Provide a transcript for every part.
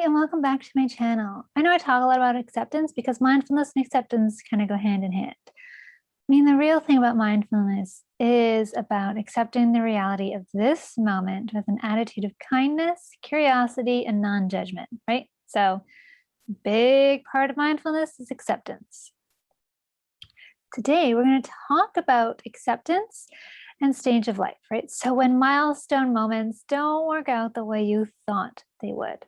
and welcome back to my channel. I know I talk a lot about acceptance because mindfulness and acceptance kind of go hand in hand. I mean, the real thing about mindfulness is about accepting the reality of this moment with an attitude of kindness, curiosity, and non-judgment, right? So, big part of mindfulness is acceptance. Today, we're going to talk about acceptance and stage of life, right? So when milestone moments don't work out the way you thought they would.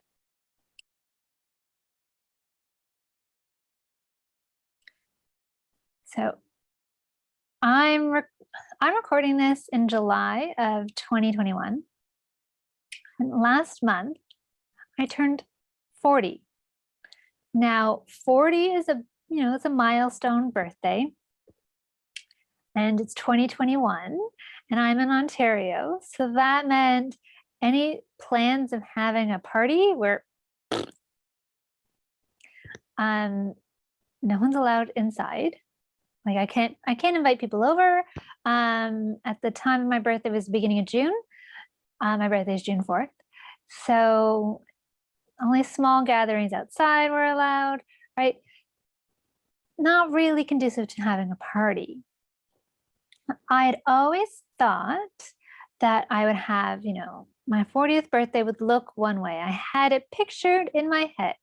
So I'm recording this in July of 2021. And last month, I turned 40. Now, 40 is it's a milestone birthday. And it's 2021, and I'm in Ontario. So that meant any plans of having a party were no one's allowed inside. Like I can't invite people over. At the time of my birthday was the beginning of June. My birthday is June 4th. So only small gatherings outside were allowed, right? Not really conducive to having a party. I had always thought that I would have, my 40th birthday would look one way. I had it pictured in my head.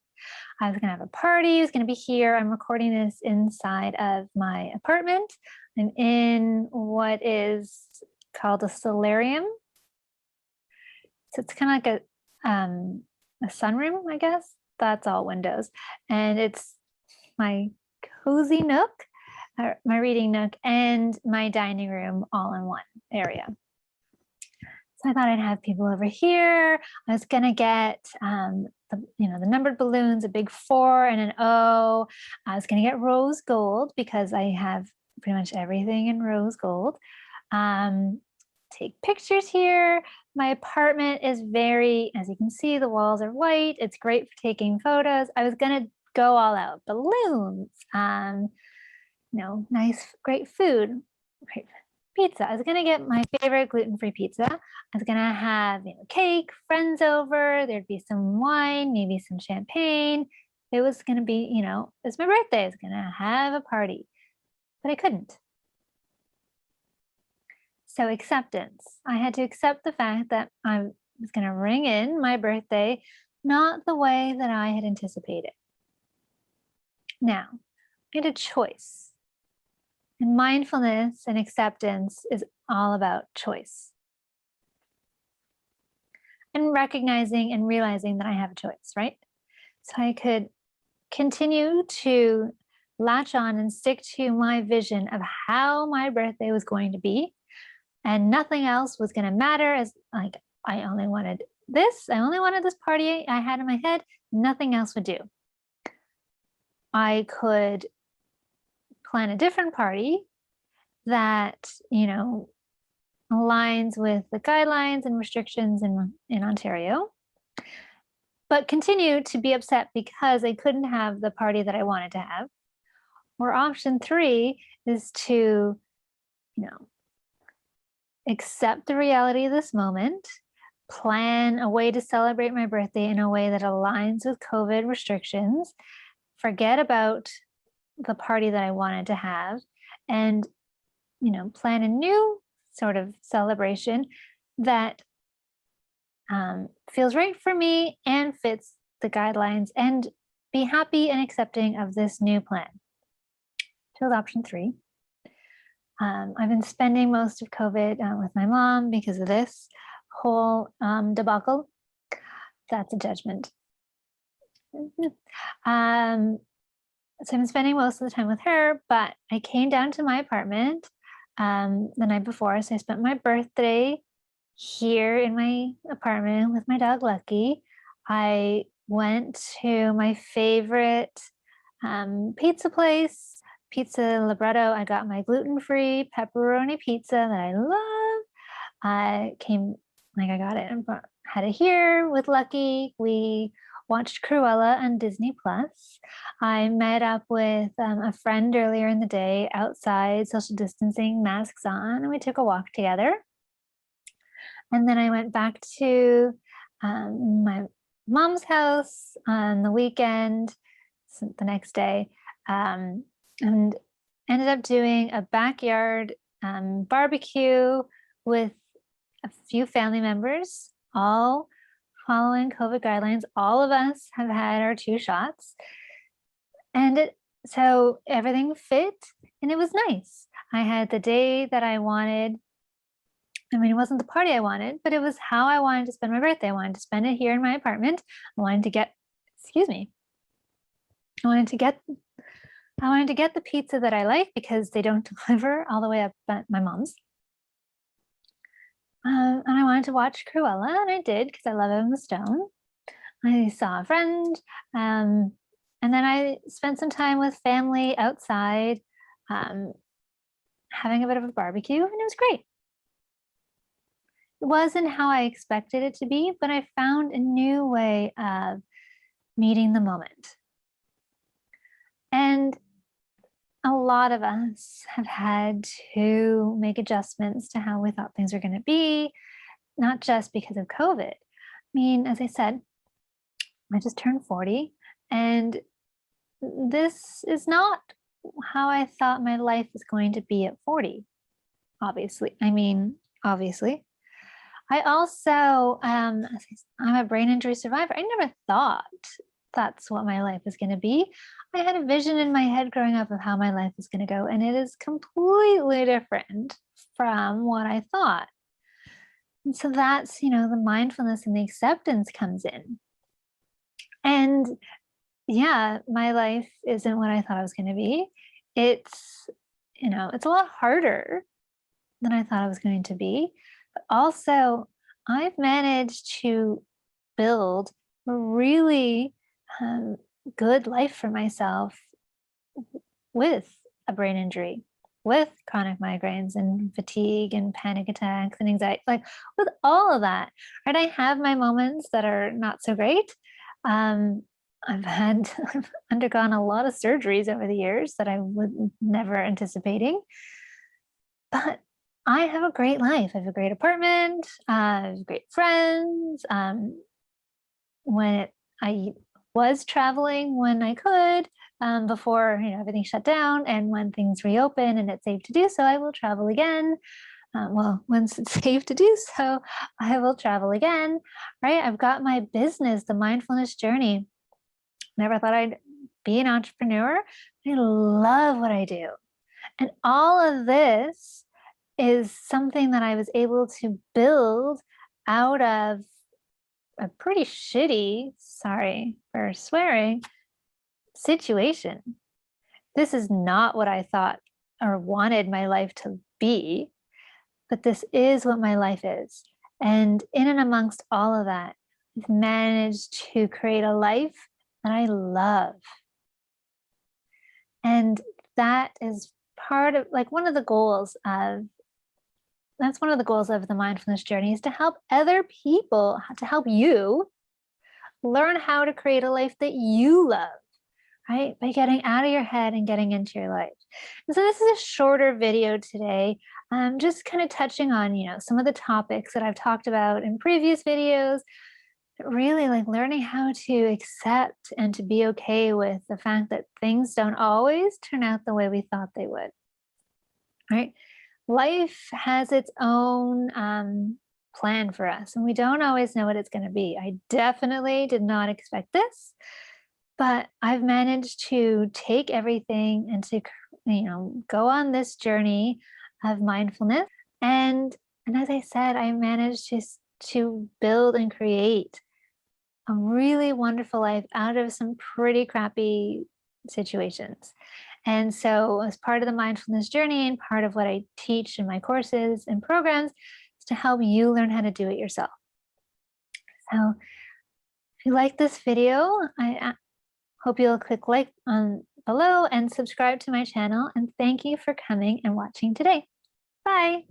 I was going to have a party. It was going to be here. I'm recording this inside of my apartment. I'm in what is called a solarium. So it's kind of like a sunroom, I guess. That's all windows. And it's my cozy nook, my reading nook, and my dining room all in one area. So I thought I'd have people over here. I was gonna get the numbered balloons, a big 4 and an O. I was gonna get rose gold because I have pretty much everything in rose gold. Take pictures here. My apartment is as you can see, the walls are white. It's great for taking photos. I was gonna go all out. Balloons, nice, great food, great pizza. I was gonna get my favorite gluten-free pizza. I was gonna have cake, friends over, there'd be some wine, maybe some champagne. It was gonna be, it's my birthday. I was gonna have a party, but I couldn't. So acceptance. I had to accept the fact that I was gonna ring in my birthday not the way that I had anticipated. Now, I had a choice. And mindfulness and acceptance is all about choice. And recognizing and realizing that I have a choice, right? So I could continue to latch on and stick to my vision of how my birthday was going to be. And nothing else was going to matter, as like I only wanted this. I only wanted this party I had in my head. Nothing else would do. I could plan a different party that, aligns with the guidelines and restrictions in Ontario, but continue to be upset because I couldn't have the party that I wanted to have. Or option 3 is to, accept the reality of this moment, plan a way to celebrate my birthday in a way that aligns with COVID restrictions, forget about the party that I wanted to have, and plan a new sort of celebration that feels right for me and fits the guidelines, and be happy and accepting of this new plan. Chose option 3. I've been spending most of COVID with my mom because of this whole debacle. That's a judgment. So I've been spending most of the time with her, but I came down to my apartment the night before. So I spent my birthday here in my apartment with my dog, Lucky. I went to my favorite pizza place, Pizza Libretto. I got my gluten-free pepperoni pizza that I love. I got it and had it here with Lucky. We watched Cruella on Disney Plus. I met up with a friend earlier in the day outside, social distancing, masks on, and we took a walk together. And then I went back to my mom's house on the weekend, the next day, and ended up doing a backyard barbecue with a few family members, all following COVID guidelines. All of us have had our 2 shots, and so everything fit, and it was nice. I had the day that I wanted. I mean, it wasn't the party I wanted, but it was how I wanted to spend my birthday. I wanted to spend it here in my apartment. I wanted to get, excuse me, I wanted to get I wanted to get the pizza that I like because they don't deliver all the way up at my mom's. And I wanted to watch Cruella, and I did because I love Emma Stone. I saw a friend, um, and then I spent some time with family outside, um, having a bit of a barbecue, and it was great. It wasn't how I expected it to be, but I found a new way of meeting the moment. And a lot of us have had to make adjustments to how we thought things were going to be, not just because of COVID. I mean, as I said, I just turned 40, and this is not how I thought my life was going to be at 40, obviously. I mean, obviously. I also, I'm a brain injury survivor. I never thought that's what my life was going to be. I had a vision in my head growing up of how my life was going to go, and it is completely different from what I thought. And so that's, the mindfulness and the acceptance comes in. And yeah, my life isn't what I thought it was going to be. It's, it's a lot harder than I thought it was going to be. But also, I've managed to build a really good life for myself with a brain injury, with chronic migraines and fatigue and panic attacks and anxiety, like with all of that, right? I have my moments that are not so great. I've undergone a lot of surgeries over the years that I was never anticipating, but I have a great life. I have a great apartment. I have great friends. I was traveling when I could, before everything shut down, and when things reopen and it's safe to do so, I will travel again. Well, once it's safe to do so, I will travel again. Right? I've got my business, the Mindfulness Journey. Never thought I'd be an entrepreneur. I love what I do, and all of this is something that I was able to build out of a pretty shitty, sorry for swearing, situation. This is not what I thought or wanted my life to be, but this is what my life is. And in and amongst all of that, I've managed to create a life that I love. And that is part of, like, one of the goals of the mindfulness journey, is to help other people, to help you learn how to create a life that you love, right? By getting out of your head and getting into your life. And so this is a shorter video today, just kind of touching on, some of the topics that I've talked about in previous videos, really like learning how to accept and to be okay with the fact that things don't always turn out the way we thought they would, right? Life has its own plan for us, and we don't always know what it's going to be. I definitely did not expect this, but I've managed to take everything and to, go on this journey of mindfulness. And as I said, I managed to build and create a really wonderful life out of some pretty crappy situations. And so, as part of the mindfulness journey and part of what I teach in my courses and programs, is to help you learn how to do it yourself. So, if you like this video, I hope you'll click like on below and subscribe to my channel. And thank you for coming and watching today. Bye.